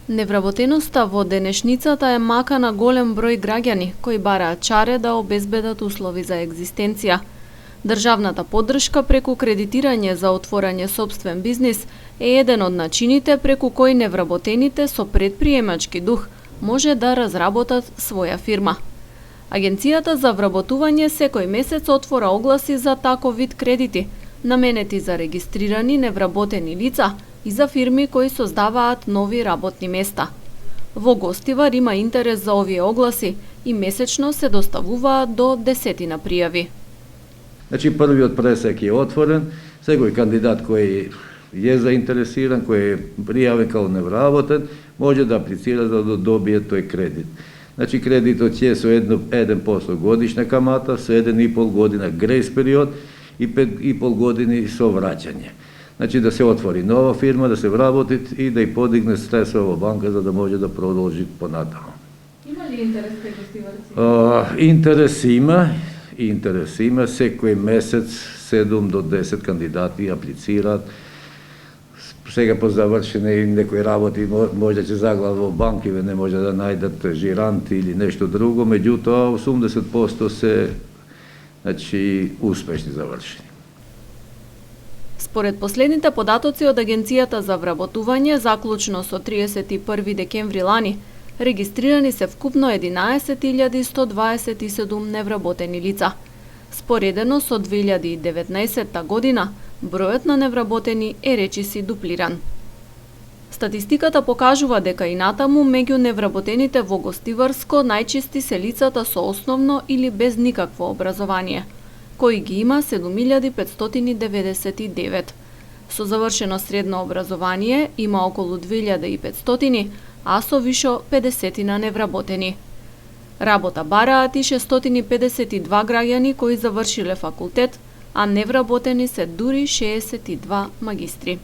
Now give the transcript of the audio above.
Невработеноста во денешницата е мака на голем број граѓани кои бараат чаре да обезбедат услови за екзистенција. Државната поддршка преку кредитирање за отворање сопствен бизнис е еден од начините преку кои невработените со предприемачки дух може да разработат своја фирма. Агенцијата за вработување секој месец отвора огласи за таков вид кредити, наменети за регистрирани невработени лица и за фирми кои создаваат нови работни места. Во Гостивар има интерес за овие огласи и месечно се доставуваат до 10 пријави. Значи, првиот пресек е отворен, секој кандидат кој е заинтересиран, кој е пријавен као невработен, може да аплицира за да добие тој кредит. Значи, кредитот ќе со 1% годишна камата, со 1,5 година грејс период и 5,5 години со враќање. Значи, да се отвори нова фирма, да се вработи и да ја подигне средства во банка за да може да продолжи понатаму. Има ли интерес кај гостиварци? Интерес има. Секој месец 7 до 10 кандидати аплицираат. Сега по завршене некои работи може да ќе заглават во банкиве, не може да најдат жиранти или нешто друго, меѓутоа 80% се успешни завршени. Според последните податоци од Агенцијата за вработување, заклучно со 31 декември лани, регистрирани се вкупно 11.127 невработени лица. Споредено со 2019 година, бројот на невработени е речиси дуплиран. Статистиката покажува дека и натаму меѓу невработените во Гостиварско најчести се лицата со основно или без никакво образование, кои ги има 7.599. Со завршено средно образование има околу 2.500, а со вишо 50 невработени. Работа бараат и 652 граѓани кои завршиле факултет, а невработени се дури 62 магистри.